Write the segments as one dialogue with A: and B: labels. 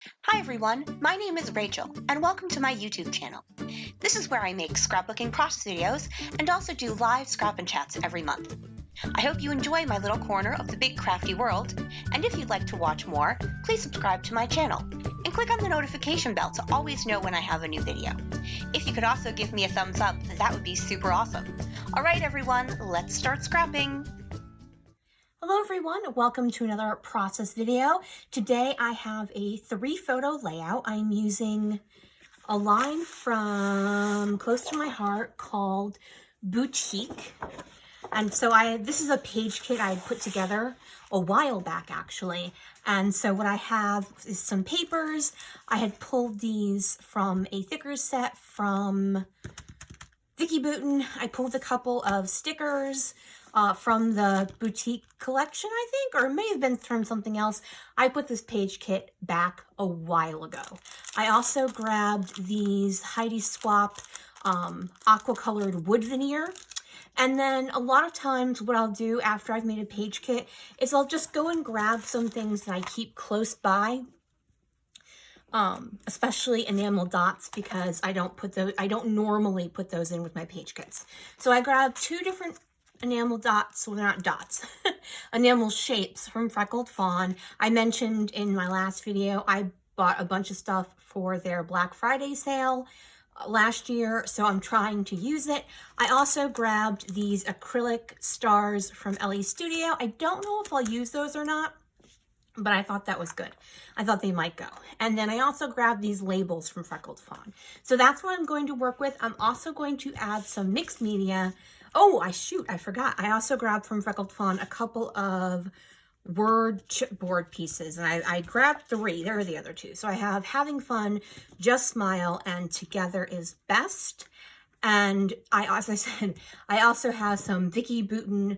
A: Hi everyone, my name is Rachel, and welcome to my YouTube channel. This is where I make scrapbooking process videos and also do live scrap and chats every month. I hope you enjoy my little corner of the big crafty world, and if you'd like to watch more, please subscribe to my channel and click on the notification bell to always know when I have a new video. If you could also give me a thumbs up, that would be super awesome. Alright everyone, let's start scrapping!
B: Hello everyone, welcome to another process video. Today I have a 3-photo layout. I'm using a line from close to my heart called Boutique. And so this is a page kit I put together a while back actually. And so what I have is some papers. I had pulled these from a thicker set from Vicky Boutin. I pulled a couple of stickers from the Boutique collection, I think, or it may have been from something else. I put this page kit back a while ago. I also grabbed these Heidi Swap aqua colored wood veneer. And then a lot of times what I'll do after I've made a page kit is I'll just go and grab some things that I keep close by. Especially enamel dots, because I don't normally put those in with my page kits. So I grabbed 2 different enamel dots, well, they're not dots, enamel shapes from Freckled Fawn. I mentioned in my last video, I bought a bunch of stuff for their Black Friday sale last year, so I'm trying to use it. I also grabbed these acrylic stars from Ellie Studio. I don't know if I'll use those or not, but I thought that was good. I thought they might go. And then I also grabbed these labels from Freckled Fawn. So that's what I'm going to work with. I'm also going to add some mixed media. Oh, I forgot. I also grabbed from Freckled Fawn a couple of word chipboard pieces. And I grabbed 3. There are the other 2. So I have Having Fun, Just Smile, and Together is Best. And as I said, I also have some Vicky Boutin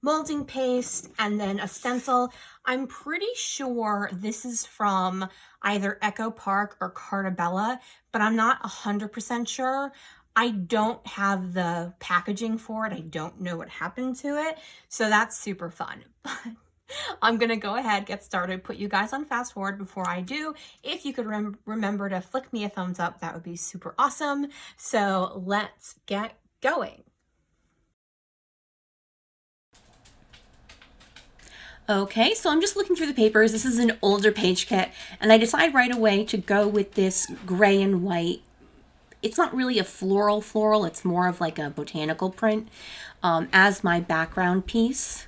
B: molding paste, and then a stencil. I'm pretty sure this is from either Echo Park or Cartabella, but I'm not 100% sure. I don't have the packaging for it. I don't know what happened to it. So that's super fun. But I'm going to go ahead, get started, put you guys on fast forward before I do. If you could remember to flick me a thumbs up, that would be super awesome. So let's get going. Okay, so I'm just looking through the papers. This is an older page kit, and I decide right away to go with this gray and white. It's not really a floral, it's more of like a botanical print as my background piece.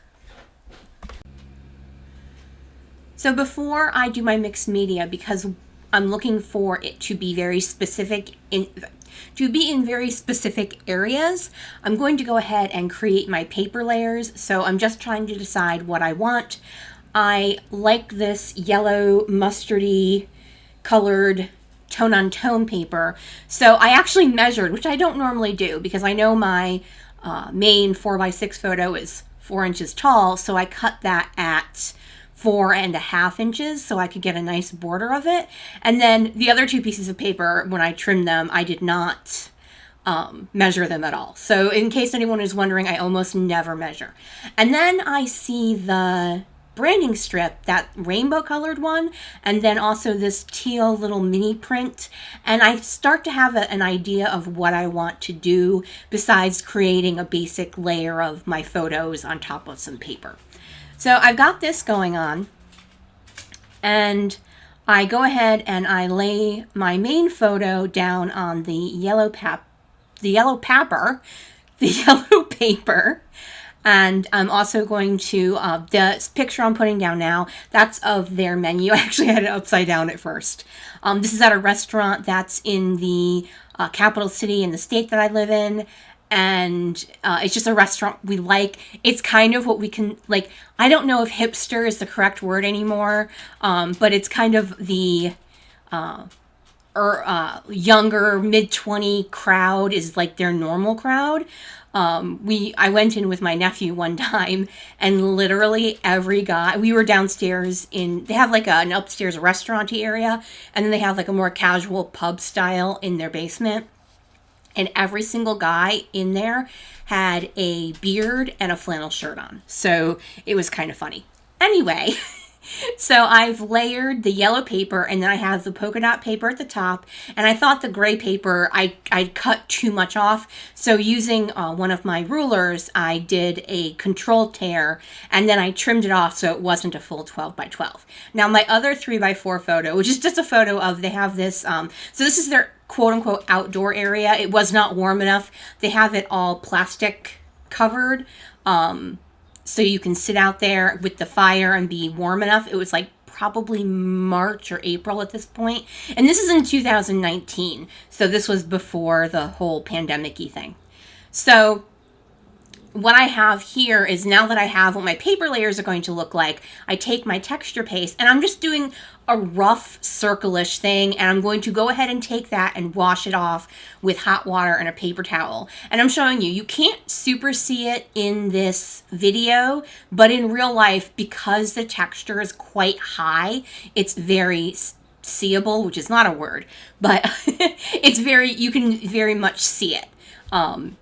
B: So before I do my mixed media, because I'm looking for it to be very specific in very specific areas, I'm going to go ahead and create my paper layers. So I'm just trying to decide what I want. I like this yellow mustardy colored tone-on-tone paper. So I actually measured, which I don't normally do because I know my main 4x6 photo is 4 inches tall. So I cut that at 4.5 inches so I could get a nice border of it. And then the other 2 pieces of paper, when I trimmed them, I did not measure them at all. So in case anyone is wondering, I almost never measure. And then I see the branding strip, that rainbow colored one, and then also this teal little mini print. And I start to have an idea of what I want to do besides creating a basic layer of my photos on top of some paper. So I've got this going on, and I go ahead and I lay my main photo down on the yellow paper, and I'm also going to, the picture I'm putting down now, that's of their menu. I actually had it upside down at first. This is at a restaurant that's in the capital city in the state that I live in. And it's just a restaurant we like. It's kind of what we can, like, I don't know if hipster is the correct word anymore, but it's kind of the younger mid-20 crowd is like their normal crowd. I went in with my nephew one time, and literally every guy, we were downstairs they have like an upstairs restaurant-y area, and then they have like a more casual pub style in their basement. And every single guy in there had a beard and a flannel shirt on. So it was kind of funny. Anyway, So I've layered the yellow paper, and then I have the polka dot paper at the top, and I thought the gray paper, I'd cut too much off. So using one of my rulers, I did a control tear, and then I trimmed it off so it wasn't a full 12 by 12. Now my other 3 by 4 photo, which is just a photo of, they have this, so this is their quote unquote outdoor area. It was not warm enough. They have it all plastic covered. So you can sit out there with the fire and be warm enough. It was like probably March or April at this point. And this is in 2019. So this was before the whole pandemic-y thing. So what I have here is, now that I have what my paper layers are going to look like, I take my texture paste and I'm just doing a rough circle-ish thing, and I'm going to go ahead and take that and wash it off with hot water and a paper towel. And I'm showing you, you can't super see it in this video, but in real life, because the texture is quite high, it's very seeable, which is not a word, but it's very, you can very much see it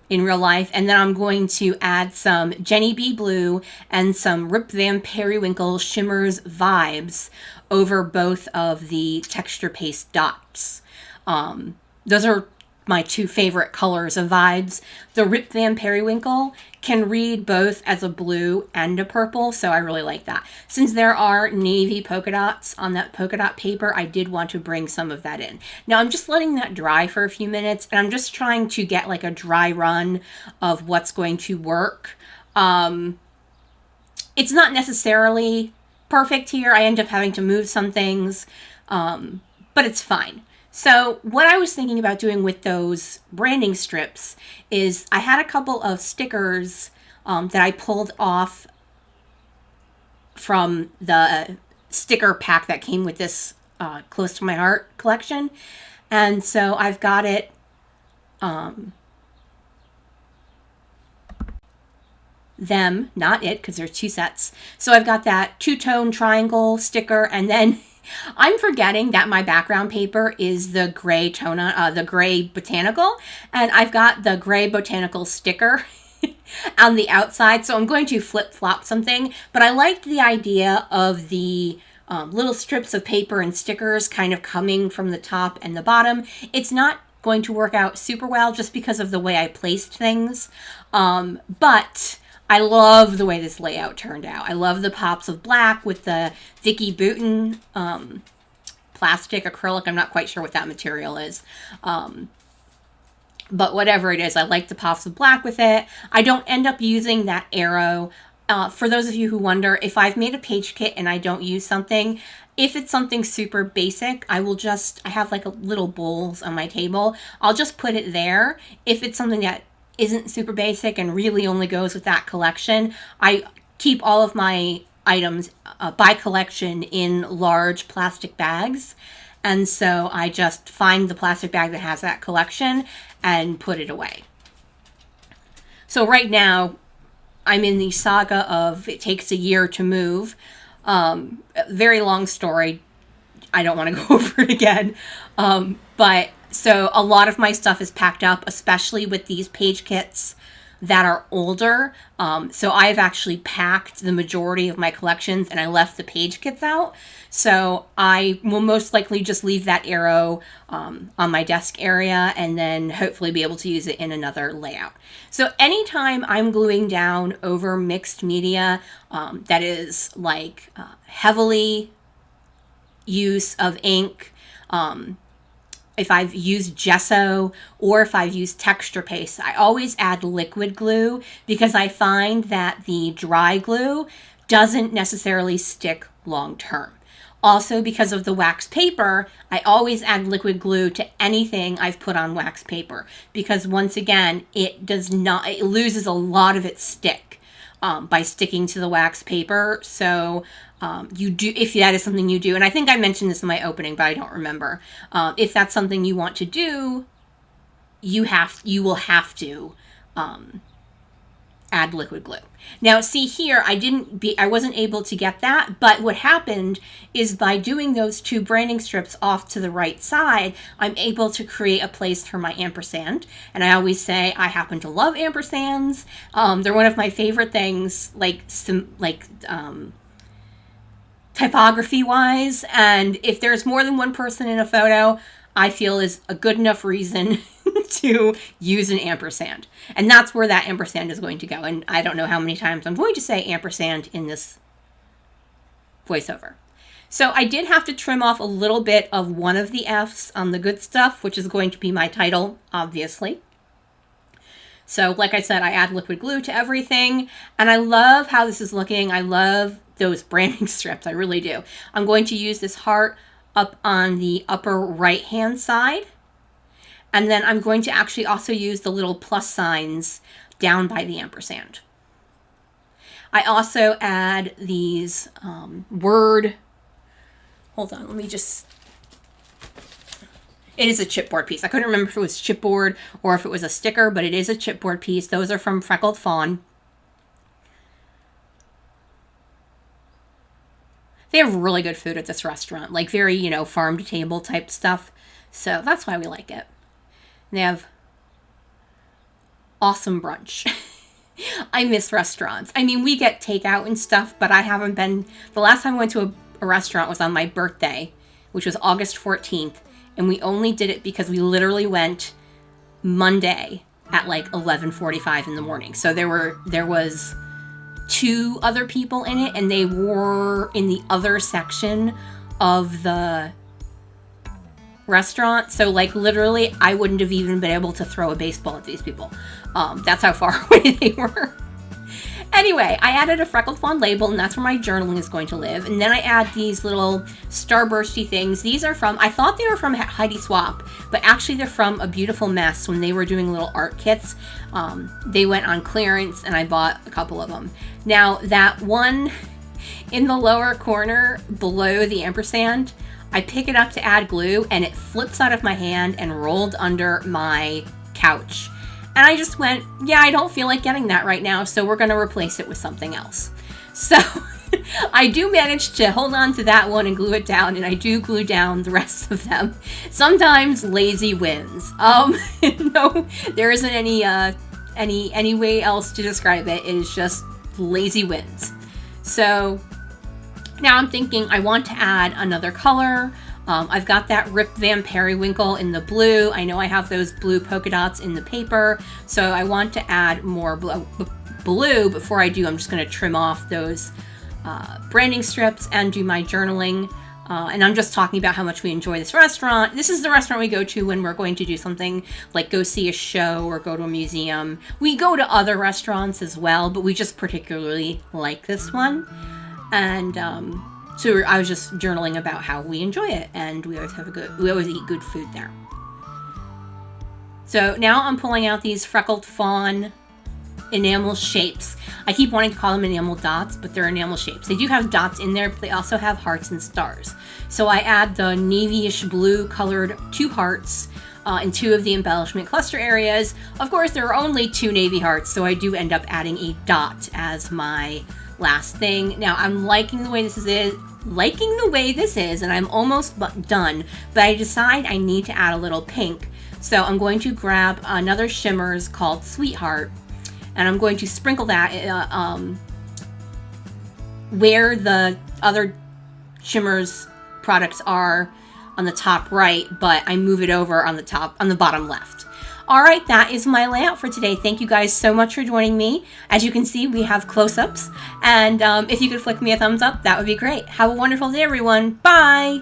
B: in real life. And then I'm going to add some Jenny B Blue and some Rip Van Periwinkle Shimmers Vibes over both of the texture paste dots. Those are my 2 favorite colors of vibes. The Rip Van Periwinkle can read both as a blue and a purple, so I really like that. Since there are navy polka dots on that polka dot paper, I did want to bring some of that in. Now I'm just letting that dry for a few minutes, and I'm just trying to get like a dry run of what's going to work. It's not necessarily perfect here. I end up having to move some things, but it's fine. So what I was thinking about doing with those branding strips is, I had a couple of stickers that I pulled off from the sticker pack that came with this Close to My Heart collection. And so I've got it them, not it, because there's 2 sets. So I've got that 2-tone triangle sticker, and then I'm forgetting that my background paper is the gray the gray botanical, and I've got the gray botanical sticker on the outside. So I'm going to flip-flop something, but I liked the idea of the little strips of paper and stickers kind of coming from the top and the bottom. It's not going to work out super well just because of the way I placed things, but I love the way this layout turned out. I love the pops of black with the Vicky Bouton plastic acrylic. I'm not quite sure what that material is. But whatever it is, I like the pops of black with it. I don't end up using that arrow. For those of you who wonder, if I've made a page kit and I don't use something, if it's something super basic, I have like a little bowls on my table. I'll just put it there. If it's something that isn't super basic and really only goes with that collection, I keep all of my items by collection in large plastic bags. And so I just find the plastic bag that has that collection and put it away. So right now I'm in the saga of it takes a year to move. Very long story. I don't want to go over it again. But so a lot of my stuff is packed up, especially with these page kits that are older. So I've actually packed the majority of my collections and I left the page kits out. So I will most likely just leave that arrow on my desk area and then hopefully be able to use it in another layout. So anytime I'm gluing down over mixed media that is like heavily use of ink, if I've used gesso or if I've used texture paste, I always add liquid glue because I find that the dry glue doesn't necessarily stick long term. Also, because of the wax paper, I always add liquid glue to anything I've put on wax paper because once again, it loses a lot of its stick by sticking to the wax paper. So if that is something you do, and I think I mentioned this in my opening, but I don't remember. If that's something you want to do, you will have to add liquid glue. Now, see here, I wasn't able to get that, but what happened is by doing those 2 branding strips off to the right side, I'm able to create a place for my ampersand. And I always say I happen to love ampersands. They're one of my favorite things, typography wise, and if there's more than one person in a photo, I feel is a good enough reason to use an ampersand. And that's where that ampersand is going to go. And I don't know how many times I'm going to say ampersand in this voiceover. So I did have to trim off a little bit of one of the F's on the good stuff, which is going to be my title, obviously. So like I said, I add liquid glue to everything, and I love how this is looking. I love those branding strips. I really do. I'm going to use this heart up on the upper right hand side, and then I'm going to actually also use the little plus signs down by the ampersand. I also add these word, hold on, let me just, it is a chipboard piece. I couldn't remember if it was chipboard or if it was a sticker, but it is a chipboard piece. Those are from Freckled Fawn. They have really good food at this restaurant, like very, you know, farm to table type stuff. So that's why we like it. They have awesome brunch. I miss restaurants. I mean, we get takeout and stuff, but I haven't been, the last time I went to a restaurant was on my birthday, which was August 14th. And we only did it because we literally went Monday at like 11:45 in the morning. So there was 2 other people in it, and they were in the other section of the restaurant. So like literally I wouldn't have even been able to throw a baseball at these people. That's how far away they were. Anyway, I added a Freckled Fawn label, and that's where my journaling is going to live. And then I add these little starbursty things. These are from, I thought they were from Heidi Swap, but actually they're from A Beautiful Mess when they were doing little art kits. They went on clearance, and I bought a couple of them. Now, that one in the lower corner below the ampersand, I pick it up to add glue, and it flips out of my hand and rolled under my couch. And I just went, yeah, I don't feel like getting that right now, so we're going to replace it with something else. So I do manage to hold on to that one and glue it down, and I do glue down the rest of them. Sometimes lazy wins. No, there isn't any way else to describe it. It is just lazy wins. So now I'm thinking I want to add another color. I've got that Rip Van Periwinkle in the blue. I know I have those blue polka dots in the paper, so I want to add more blue. Before I do, I'm just going to trim off those branding strips and do my journaling. And I'm just talking about how much we enjoy this restaurant. This is the restaurant we go to when we're going to do something like go see a show or go to a museum. We go to other restaurants as well, but we just particularly like this one. And so I was just journaling about how we enjoy it, and we always eat good food there. So now I'm pulling out these Freckled Fawn enamel shapes. I keep wanting to call them enamel dots, but they're enamel shapes. They do have dots in there, but they also have hearts and stars. So I add the navyish blue colored 2 hearts in 2 of the embellishment cluster areas. Of course, there are only 2 navy hearts, so I do end up adding a dot as my last thing. Now I'm liking the way this is, and I'm almost done, but I decide I need to add a little pink. So I'm going to grab another shimmers called Sweetheart, and I'm going to sprinkle that where the other shimmers products are on the top right, but I move it over on the bottom left. All right, that is my layout for today. Thank you guys so much for joining me. As you can see, we have close-ups, and if you could flick me a thumbs up, that would be great. Have a wonderful day, everyone. Bye!